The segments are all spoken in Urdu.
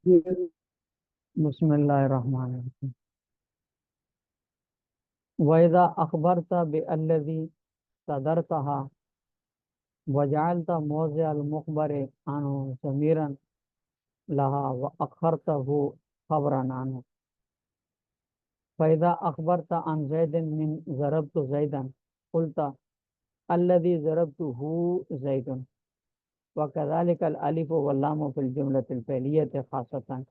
بسم اللہ الرحمن الرحیم وَإِذَا أَخْبَرْتَ بِالَّذِي صَدَرْتَهَا وَجَعَلْتَ مَوْضِعَ الْمُخْبَرِ عَنْهُ ضَمِيرًا لَهَا وَأَخَّرْتَهُ خَبْرًا عَنْهُ فَإِذَا أَخْبَرْتَ عَنْ زَيْدٍ مِّنْ ضَرَبْتُ زَيْدًا قُلْتَ الَّذِي ضَرَبْتُهُ زَيْدٌ وَكَذَلِكَ الْأَلِفُ وَاللَّامُ فِي الْجُمْلَةِ الْفِعْلِيَّةِ خاصَّةً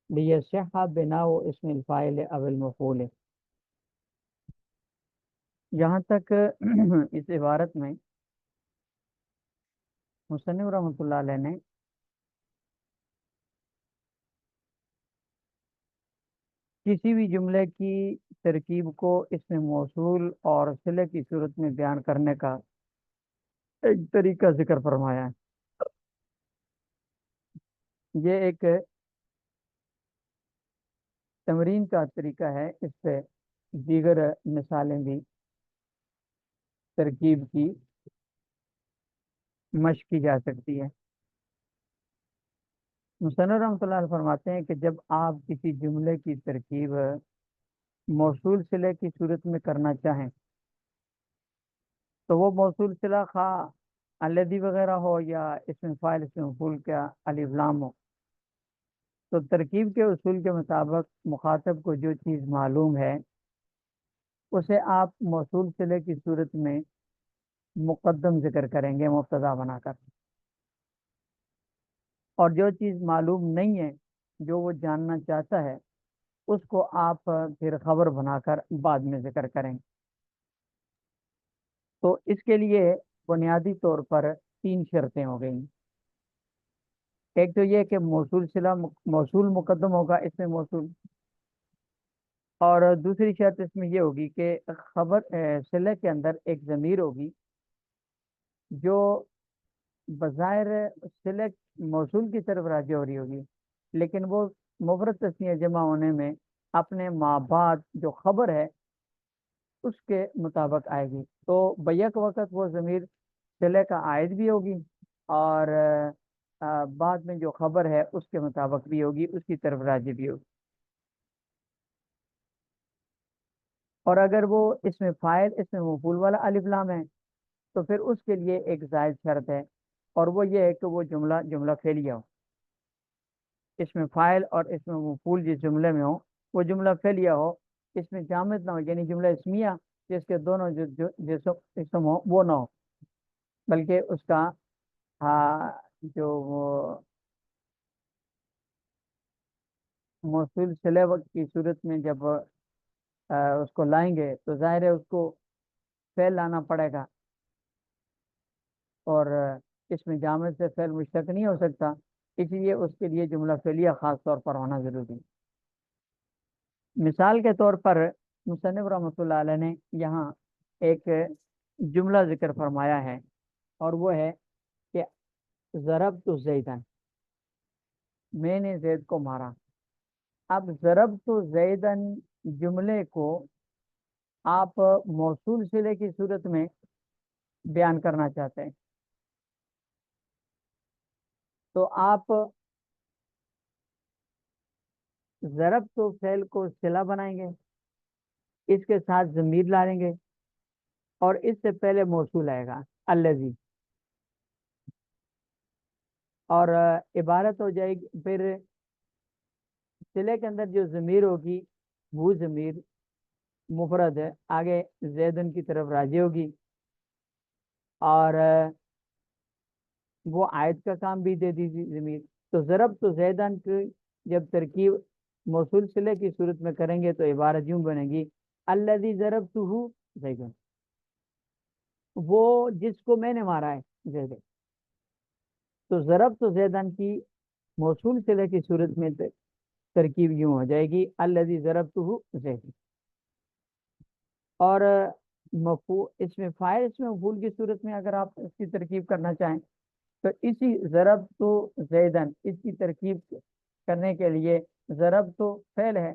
لِيَصِحَّ بِنَاءُ اسم الفاعل أو المفعول۔ جہاں تک اس عبارت میں مصنف رحمۃ اللہ علیہ نے کسی بھی جملے کی ترکیب کو اس میں موصول اور صلے کی صورت میں بیان کرنے کا ایک طریقہ ذکر فرمایا ہے۔ یہ ایک تمرین کا طریقہ ہے، اس سے دیگر مثالیں بھی ترکیب کی مشق کی جا سکتی ہے۔ مصنف رحمۃ اللہ علیہ فرماتے ہیں کہ جب آپ کسی جملے کی ترکیب موصول صلے کی صورت میں کرنا چاہیں تو وہ موصول صلہ خواہ الذی وغیرہ ہو یا اسم فاعل اسم مفعول کا الف لام ہو، تو ترکیب کے اصول کے مطابق مخاطب کو جو چیز معلوم ہے اسے آپ موصول صلے کی صورت میں مقدم ذکر کریں گے مبتدا بنا کر، اور جو چیز معلوم نہیں ہے جو وہ جاننا چاہتا ہے اس کو آپ پھر خبر بنا کر بعد میں ذکر کریں گے۔ تو اس کے لیے بنیادی طور پر تین شرطیں ہو گئیں۔ ایک تو یہ کہ موصول صلہ موصول مقدم ہوگا اس میں موصول، اور دوسری شرط اس میں یہ ہوگی کہ خبر صلہ کے اندر ایک ضمیر ہوگی جو بظاہر صلہ موصول کی طرف راجع ہو رہی ہوگی، لیکن وہ مفرد تثنیہ جمع ہونے میں اپنے ما بعد جو خبر ہے اس کے مطابق آئے گی، تو بیک وقت وہ ضمیر صلہ کا عائد بھی ہوگی اور بعد میں جو خبر ہے اس کے مطابق بھی ہوگی، اس کی طرف راجع بھی ہوگی۔ اور اگر وہ اس میں فاعل اس میں مفعول والا الف لام ہے تو پھر اس کے لیے ایک زائد شرط ہے، اور وہ یہ ہے کہ وہ جملہ فعلیہ ہو۔ اس میں فاعل اور اس میں مفعول جس جملے میں ہو وہ جملہ فعلیہ ہو، اس میں جامد نہ ہو، یعنی جملہ اسمیہ جس کے دونوں جو اسم ہو وہ نہ ہو، بلکہ اس کا جو وہ موصول صلہ کی صورت میں جب اس کو لائیں گے تو ظاہر ہے اس کو فعل لانا پڑے گا، اور اس میں جامد سے فعل مشتق نہیں ہو سکتا، اس لیے اس کے لیے جملہ فعلیہ خاص طور پر ہونا ضروری ہے۔ مثال کے طور پر مصنف رحمۃ اللہ علیہ نے یہاں ایک جملہ ذکر فرمایا ہے، اور وہ ہے کہ ضربت زیدن، میں نے زید کو مارا۔ اب ضربت زیدن جملے کو آپ موصول صلے کی صورت میں بیان کرنا چاہتے ہیں تو آپ ضربت فعل کو صلہ بنائیں گے، اس کے ساتھ ضمیر ڈالیں گے اور اس سے پہلے موصول آئے گا الذی، اور عبارت ہو جائے گی پھر صلے کے اندر جو ضمیر ہوگی وہ ضمیر مفرد ہے، آگے زیدن کی طرف راجع ہوگی، اور وہ عائد کا کام بھی دے دیجیے ضمیر۔ تو ضرب تو زیدن کی جب ترکیب موصول صلے کی صورت میں کریں گے تو عبارت یوں بنے گی الذی ضربتہ زیدن، وہ جس کو میں نے مارا ہے زید۔ تو ضرب تو زیدن کی موصول صلے کی صورت میں ترکیب یوں ہو جائے گی الذی ضربتہ زید، اور اس میں فاعل اس میں مفعول کی صورت میں اگر آپ اس کی ترکیب کرنا چاہیں تو اسی ضرب تو زیدن اس کی ترکیب کرنے کے لیے ضرب تو فعل ہے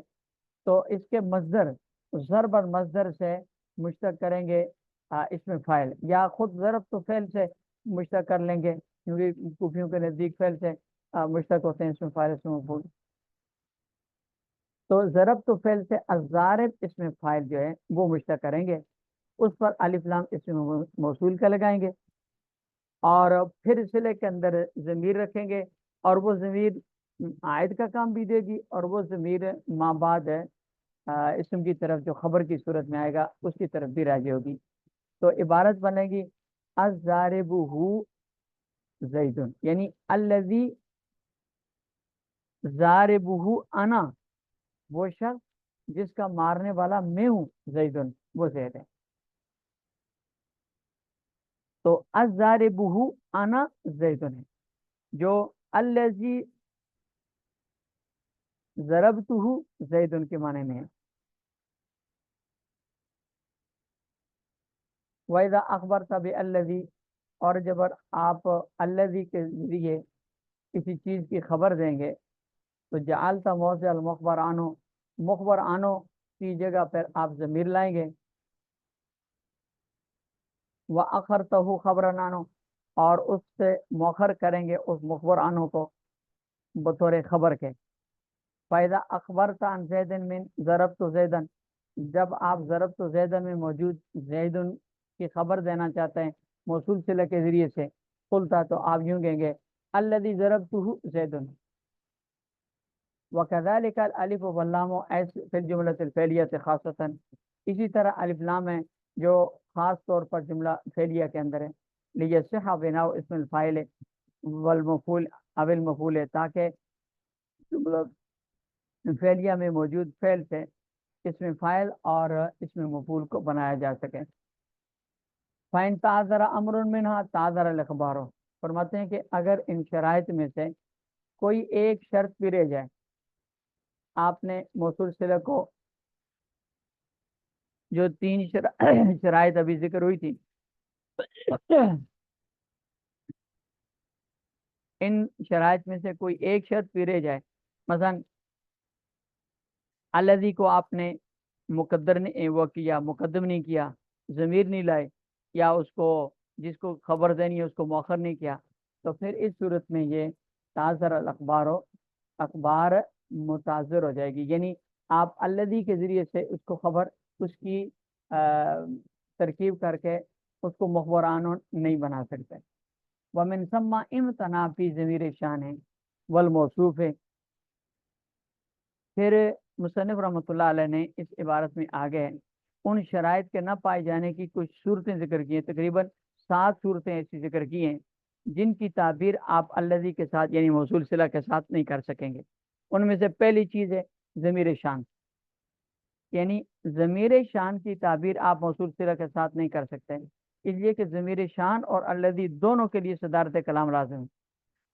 تو اس کے مصدر ضرب اور مصدر سے مشتق کریں گے اس میں فاعل، یا خود ضرب تو فعل سے مشتق کر لیں گے کیونکہ کوفیوں کے نزدیک فعل سے مشتق ہوتے ہیں اسم فاعل اسم مفعول. تو ضرب تو فعل سے الضارب اسم فاعل جو ہے وہ مشتق کریں گے، اس پر الف لام اسم موصول کا لگائیں گے، اور پھر صلے کے اندر ضمیر رکھیں گے، اور وہ ضمیر عائد کا کام بھی دے گی، اور وہ ضمیر ما بعد ہے اسم کی طرف جو خبر کی صورت میں آئے گا اس کی طرف بھی راجع ہوگی. تو عبارت بنے گی الضاربہ زید، یعنی الذی ضاربہ انا، وہ شخص جس کا مارنے والا میں ہوں، زید وہ زید ہے. تو الضاربہ انا زید ہے، جو الذی ضربتہ زید کے معنی میں ہے. وَإِذَا أَخْبَرْتَ بِالَّذِي، اور جب آپ الذی کے ذریعے کسی چیز کی خبر دیں گے تو جعلت موضع المخبر عنہ، مخبر عنہ کی جگہ پر آپ ضمیر لائیں گے. وَأَخَرْتَهُ خَبْرًا عنہ، اور اس سے مؤخر کریں گے اس مخبر عنہ کو بطور خبر کے. فَإِذَا أَخْبَرْتَ عَنْ زَيْدٍ مِّن ضَرَبْتُ زَيْدًا، جب آپ ضربت زیدن میں موجود زیدن کی خبر دینا چاہتے ہیں موصول صلہ کے ذریعے سے، قلتا تو آپ یوں کہیں گے الذی ضربتہ زیدن. وکذالک الالف واللام فی الجملۃ الفعلیہ خاصۃ، اسی طرح الف لام ہے جو خاص طور پر جملہ فعلیہ کے اندر ہے. لیصح بناء اسم الفاعل والمفعول او المفعول، تاکہ جملہ فعلیہ میں موجود فعل سے اسم فاعل اور اسم مفعول کو بنایا جا سکے. فَإِن تَعَذَّرَ أَمْرٌ مِّنْهَا تَعَذَّرَ الْإِخْبَارُ، فرماتے ہیں کہ اگر ان شرائط میں سے کوئی ایک شرط بھی رہ جائے، آپ نے موصول صلہ کو جو تین شرائط ابھی ذکر ہوئی تھی ان شرائط میں سے کوئی ایک شرط بھی رہ جائے، مثلا الذی کو آپ نے مقدر نے وہ کیا، مقدم نہیں کیا، ضمیر نہیں لائے، یا اس کو جس کو خبر دینی ہے اس کو مؤخر نہیں کیا، تو پھر اس صورت میں یہ تاثر الاخبار اخبار متاثر ہو جائے گی. یعنی آپ الذی کے ذریعے سے اس کو خبر اس کی ترکیب کر کے اس کو مخبران نہیں بنا سکتے. ومن ثم امتناع فی ضمیر شان ہے والموصوف ہے. پھر مصنف رحمۃ اللہ علیہ نے اس عبارت میں آگے ان شرائط کے نہ پائے جانے کی کچھ صورتیں ذکر کی ہیں، تقریباً 7 صورتیں ایسی ذکر کی ہیں جن کی تعبیر آپ الذی کے ساتھ یعنی موصول صلہ کے ساتھ نہیں کر سکیں گے. ان میں سے پہلی چیز ہے ضمیر شان، یعنی ضمیر شان کی تعبیر آپ موصول صلہ کے ساتھ نہیں کر سکتے، اس لیے کہ ضمیر شان اور الذی دونوں کے لیے صدارت کلام لازم ہے.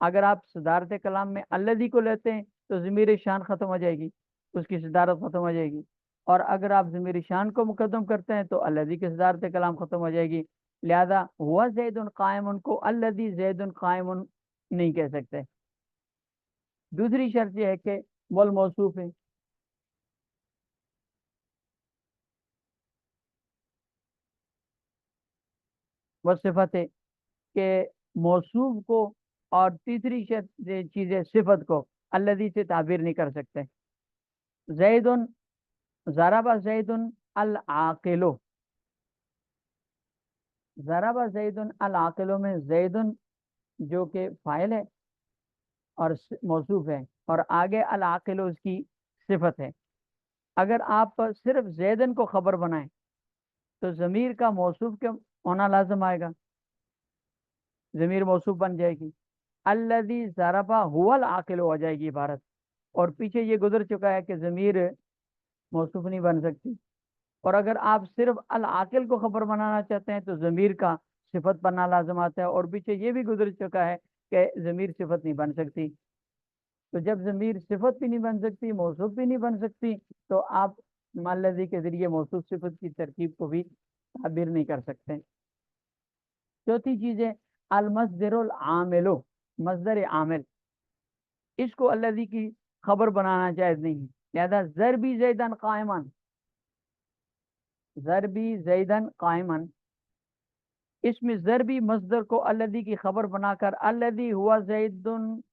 اگر آپ صدارت کلام میں الذی کو لیتے ہیں تو ضمیر شان ختم ہو جائے گی، اس کی صدارت ختم ہو جائے گی، اور اگر آپ ضمیر شان کو مقدم کرتے ہیں تو الذی کی صدارت کلام ختم ہو جائے گی. لہذا ہوا زید قائم کو الذی زید قائم نہیں کہہ سکتے. دوسری شرط یہ ہے کہ والموصوف ہے، وہ صفت ہے کہ موصوف کو، اور تیسری شرط چیز ہے صفت کو الذی سے تعبیر نہیں کر سکتے. زید ضرب زید العاقل، ضرب زید العاقل میں زید جو کہ فاعل ہے اور موصوف ہے، اور آگے العاقل اس کی صفت ہے. اگر آپ صرف زیدن کو خبر بنائیں تو ضمیر کا موصوف کے ہونا لازم آئے گا، ضمیر موصوف بن جائے گی. الذی ضربہ هو العاقل ہو جائے گی عبارت، اور پیچھے یہ گزر چکا ہے کہ ضمیر موصوف نہیں بن سکتی. اور اگر آپ صرف العاقل کو خبر بنانا چاہتے ہیں تو ضمیر کا صفت بننا لازم آتا ہے، اور پیچھے یہ بھی گزر چکا ہے کہ ضمیر صفت نہیں بن سکتی. تو جب ضمیر صفت بھی نہیں بن سکتی، موصوف بھی نہیں بن سکتی، تو آپ الذی کے ذریعے موصوف صفت کی ترکیب کو بھی تعبیر نہیں کر سکتے. چوتھی چیز ہے المصدر العامل، مصدر عامل، اس کو الذی کی خبر بنانا جائز نہیں ہے. لہذا ضربی زیدن قائمن، ضربی زیدن قائمن اسم ضربی مصدر کو الذی کی خبر بنا کر الذی ہوا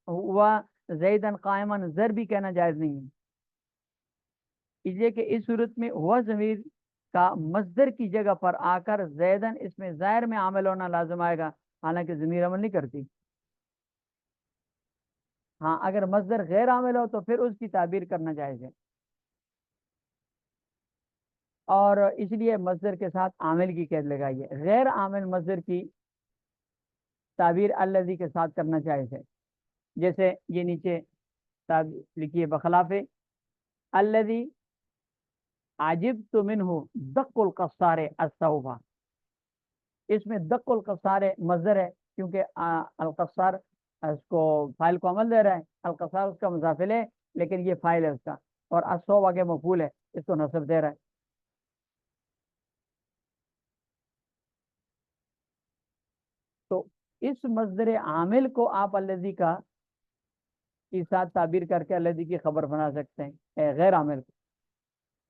ہوا زیدن قائمن ضربی کہنا جائز نہیں ہے، اس لیے کہ اس صورت میں ہوا ضمیر کا مصدر کی جگہ پر آ کر زیدن اس میں ظاہر میں عامل ہونا لازم آئے گا، حالانکہ ضمیر عمل نہیں کرتی۔ ہاں اگر مصدر غیر عامل ہو تو پھر اس کی تعبیر کرنا جائز ہے، اور اس لیے مصدر کے ساتھ عامل کی قید لگائیے، غیر عامل مصدر کی تعبیر الذی کے ساتھ کرنا جائز ہے، جیسے یہ نیچے لکھیے بخلاف الذی عجبت منہ دق القصار الصوبہ، اس میں دق القصار مصدر ہے کیونکہ القصار اس کو فائل کو عمل دے رہا ہے، القصار اس کا مضافل ہے لیکن یہ فائل ہے اس کا، اور الصوبہ کے مفعول ہے اس کو نصب دے رہا ہے۔ تو اس مصدر عامل کو آپ الذی کا کے ساتھ تعبیر کر کے الذی کی خبر بنا سکتے ہیں غیر عامل کو،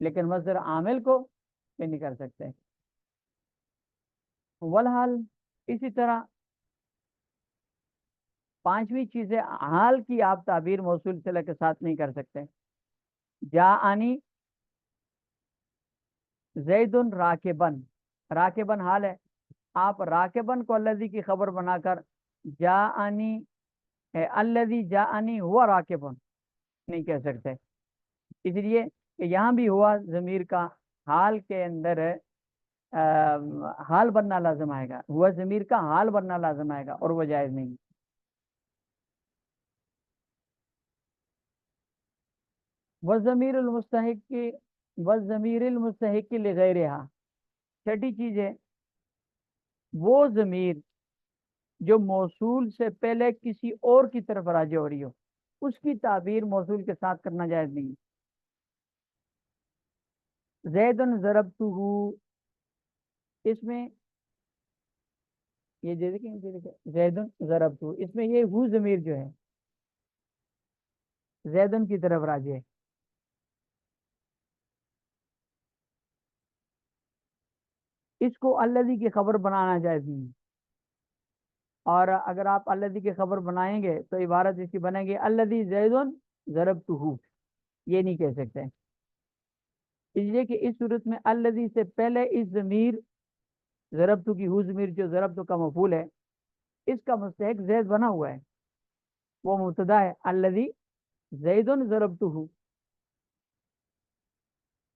لیکن مصدر عامل کو یہ نہیں کر سکتے۔ والحال اسی طرح پانچویں چیز ہے حال کی آپ تعبیر موصول صلہ کے ساتھ نہیں کر سکتے۔ جاءنی زید راکبن، راکبن حال ہے، آپ راکبن کو الذی کی خبر بنا کر جاءنی الذی جاءنی ہوا راکبن نہیں کہہ سکتے، اس لیے کہ یہاں بھی ہوا ضمیر کا حال کے اندر حال بننا لازم آئے گا، ہوا ضمیر کا حال بننا لازم آئے گا اور وہ جائز نہیں۔ والضمیر المستحق والضمیر المستحق لغیرہا، چھٹی چیز ہے وہ ضمیر جو موصول سے پہلے کسی اور کی طرف راجع ہو رہی ہو، اس کی تعبیر موصول کے ساتھ کرنا جائز نہیں۔ زید ضربتہ، اس میں یہ دیکھیں زید ضربتہ، اس میں یہ ہو ضمیر جو ہے زیدن کی طرف راجع ہے، اس کو الذی کی خبر بنانا جائز نہیں، اور اگر آپ الذی کی خبر بنائیں گے تو عبارت اس کی بنے گی الذی زید ضربتہ، یہ نہیں کہہ سکتے، اس لیے کہ اس صورت میں الذی سے پہلے اس ضمیر ضربتہ کی ہو ضمیر جو ضربتہ کا مفعول ہے اس کا مستحق زید بنا ہوا ہے، وہ مبتدا ہے الذی زید ضربتہ،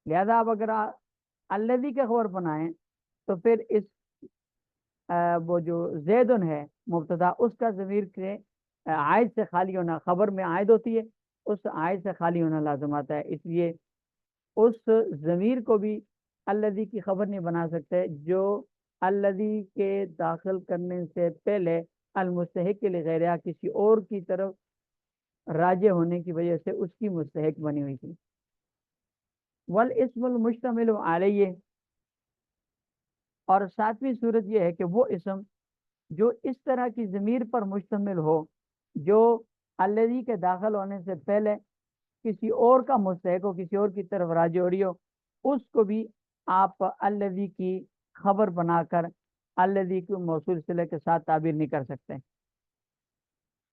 لہذا آپ اگر الذی کا خبر بنائیں تو پھر اس وہ جو زیدن ہے مبتدا اس کا ضمیر کے عائد سے خالی ہونا، خبر میں عائد ہوتی ہے اس عائد سے خالی ہونا لازم آتا ہے، اس لیے اس ضمیر کو بھی الذی کی خبر نہیں بنا سکتے جو الذی کے داخل کرنے سے پہلے المستحق لغیرہ کسی اور کی طرف راجع ہونے کی وجہ سے اس کی مستحق بنی ہوئی تھی۔ والاسم المشتمل علیہ، اور ساتویں صورت یہ ہے کہ وہ اسم جو اس طرح کی ضمیر پر مشتمل ہو جو الذی کے داخل ہونے سے پہلے کسی اور کا مستحق ہو، کسی اور کی طرف راجع ہو رہی ہو، اس کو بھی آپ الذی کی خبر بنا کر الذی کو موصول صلہ کے ساتھ تعبیر نہیں کر سکتے،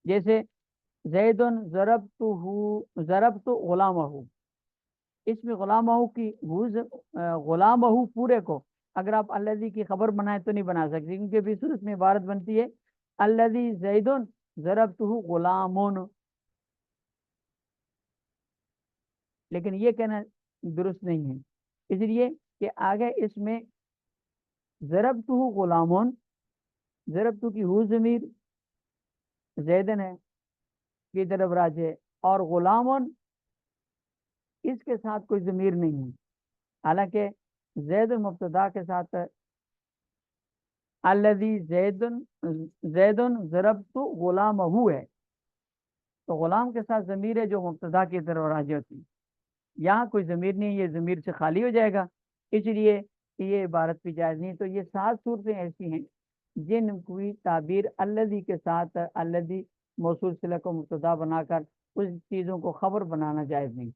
جیسے زید ضربت غلامہ، اس میں غلامہ کی غلامہ پورے کو اگر آپ الذی کی خبر بنائیں تو نہیں بنا سکتے، کیونکہ بھی صورت میں عبارت بنتی ہے الذی زید ضربتہ غلام، لیکن یہ کہنا درست نہیں ہے، اس لیے کہ آگے اس میں ضربتہ غلام، ضربتہ کی ہو ضمیر زیدن ہے کی طرف راجع، اور غلام اس کے ساتھ کوئی ضمیر نہیں ہے، حالانکہ زید مبتدا کے ساتھ الذی زید ضربت غلامہ ہے، تو غلام کے ساتھ ضمیر ہے جو مبتدا کی طرف راجع ہوتی ہے، یہاں کوئی ضمیر نہیں، یہ ضمیر سے خالی ہو جائے گا، اس لیے یہ عبارت بھی جائز نہیں۔ تو یہ 7 صورتیں ایسی ہیں جن کی تعبیر الذی کے ساتھ الذی موصول صلہ کو مبتدا بنا کر اس چیزوں کو خبر بنانا جائز نہیں۔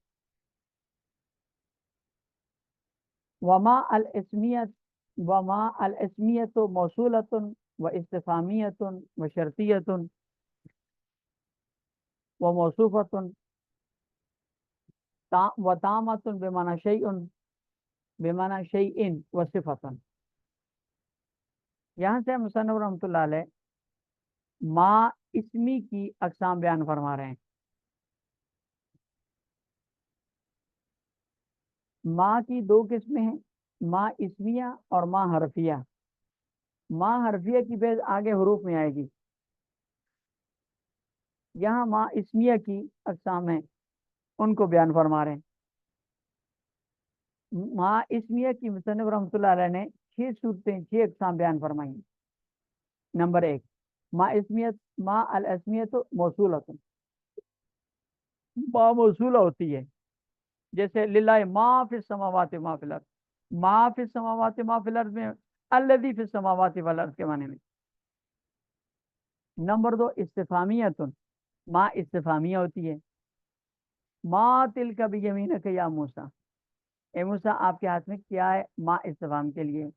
وما الاسمیت وما الاسمیت موصولۃ و استفہامیۃ و شرطیۃ و موصوفۃ و تامۃ بمعنی شیء بمعنی شیء و صفۃ۔ یہاں سے مصنف رحمۃ اللہ علیہ ما اسمی کی اقسام بیان فرما رہے ہیں۔ ما کی دو قسمیں ہیں، ما اسمیہ اور ما حرفیہ۔ ما حرفیہ کی بیز آگے حروف میں آئے گی، یہاں ما اسمیہ کی اقسام ہیں ان کو بیان فرما رہے ہیں۔ ما اسمیہ کی مصنف رحمۃ اللہ علیہ نے 6 صورتیں 6 اقسام بیان فرمائی ہیں۔ نمبر 1 ما اسمیت، ما الاسمیت موصولۃ، ما موصولہ ہوتی ہے، جیسے للہ ما فی السماوات ما فی الارض، ما فی السماوات ما فی الارض میں الذی فی السماوات والارض کے معنی میں۔ نمبر 2 استفہامیۃ، ما استفہامیہ ہوتی ہے، ما تلک بیمینک یا موسیٰ، اے موسیٰ آپ کے ہاتھ میں کیا ہے، ما استفہام کے لیے۔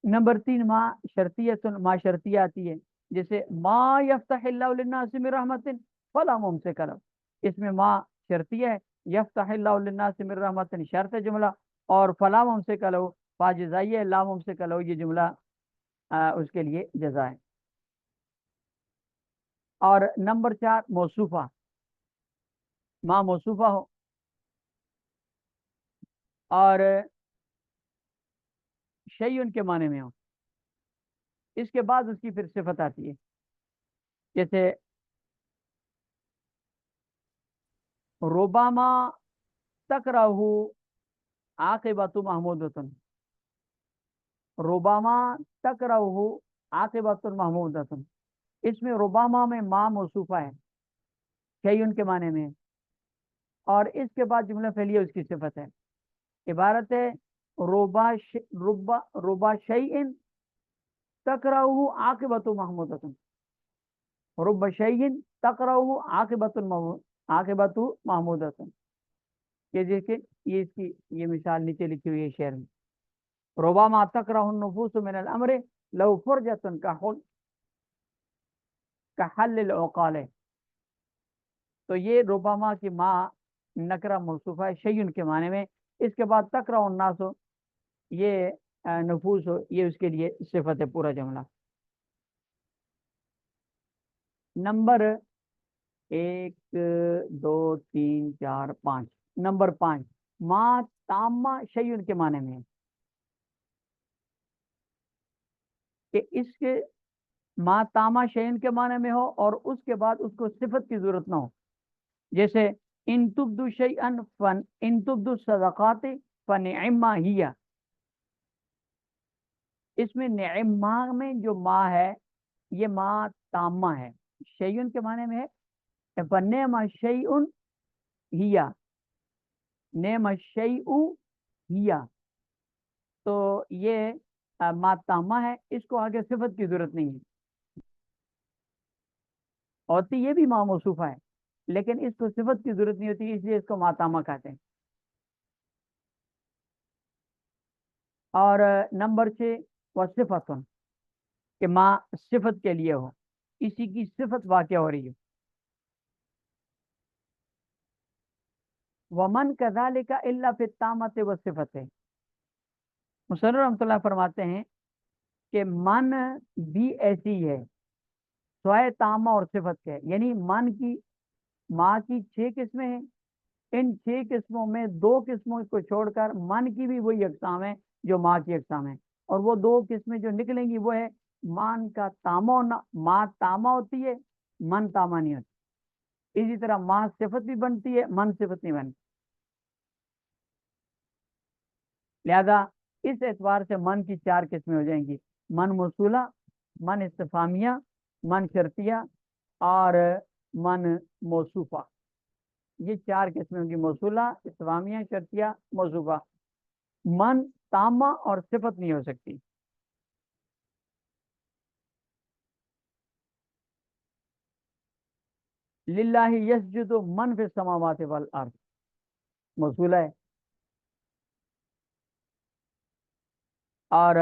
نمبر 3 ما شرطیۃ، ما شرطیہ آتی ہے، جیسے ما یفتح اللہ للناس من رحمت فلا ممسک لہ، اس میں ما شرطیہ ہے، یفتح اللہ للناس من رحمت شرط ہے جملہ، اور فلا ممسک لہ فاجزائیہ، لا ممسک لہ یہ جملہ اس کے لیے جزا ہے۔ اور نمبر 4 موصوفہ، ما موصوفہ ہو اور شیء کے معنی میں ہو، اس کے بعد اس کی پھر صفت آتی ہے، جیسے ربما تکرہ عاقبۃ محمودۃ، ربما تکرہ عاقبۃ محمودۃ، اس میں ربما میں ما موصوفہ ہے، شیء کے معنی میں، اور اس کے بعد جملہ فعلیہ اس کی صفت ہے، عبارت ہے ربا شیء تکرہ عاقبۃ محمودۃ، رب شیء تکرہ عاقبۃ محمودۃ، کہ دیکھیں یہ اس کی یہ مثال نیچے لکھی ہوئی ہے شعر میں، ربما تکرہ النفوس من الامر لو فرجۃ کحل العقال، تو یہ ربما کی ما نکرہ موصوفہ ہے شیء کے معنی میں، اس کے بعد تکرہ الناس یہ نفوس ہو، یہ اس کے لیے صفت ہے پورا جملہ۔ نمبر 1 2 3 4 5، نمبر 5 ما تامہ شیء کے معنی میں، کہ اس کے ما تامہ شیء کے معنی میں ہو اور اس کے بعد اس کو صفت کی ضرورت نہ ہو، جیسے ان تبدو شیئا ان تبدو الصدقات فنعما ہی، اس میں نعما میں جو ما ہے یہ ما تامہ ہے، شیء کے معنی میں ہے، فنعما شیء ہی، نعم الشیء ہی، تو یہ ما تامہ ہے، اس کو آگے صفت کی ضرورت نہیں ہے، ہوتی یہ بھی ما موصوفہ ہے لیکن اس کو صفت کی ضرورت نہیں ہوتی، اس لیے اس کو ما تامہ کہتے ہیں۔ اور نمبر 6 وصفۃ، کہ ما صفت کے لیے ہو، اسی کی صفت واقع ہو رہی ہے۔ ومن کذالک الا فی التامۃ والصفۃ، مصنف رحمۃ اللہ فرماتے ہیں کہ من بھی ایسی ہے سوائے تامہ اور صفت کے، یعنی من کی ماں کی 6 قسمیں ہیں، ان 6 قسموں میں 2 قسموں کو چھوڑ کر من کی بھی وہی اقسام ہے جو ماں کی اقسام ہے، اور وہ 2 قسمیں جو نکلیں گی وہ ہے مان کا تامہ ہونا، ماں تامہ ہوتی ہے، من تامہ نہیں ہوتی، اسی طرح ماں صفت بھی بنتی ہے، من صفت نہیں بنتی، لہذا اس اعتبار سے من کی 4 قسمیں ہو جائیں گی، من موصولہ، من استفہامیہ، من شرطیہ اور من موصوفہ، یہ 4 قسمیں ہوں گی، موصولہ، استفہامیہ، شرطیہ، موصوفہ، من تامہ اور صفت نہیں ہو سکتی۔ للہ یسجد من فی السماوات والارض موصولہ ہے، اور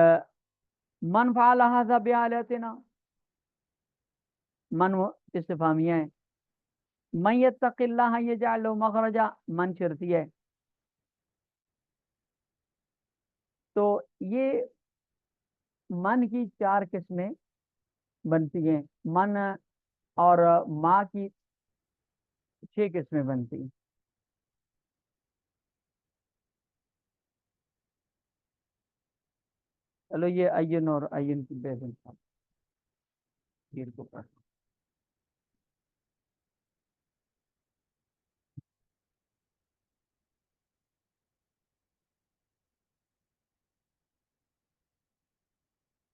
من فعل هذا بآلهتنا، من استفہامیہ ہے. من یتق اللہ یجعل له مخرجا، من شرطی ہے. تو یہ من کی 4 قسمیں بنتی ہیں، من اور ماں کی 6 قسمیں بنتی ہیں. چلو یہ عین اور عین کی بحث ان شاء اللہ پھر کو پڑھ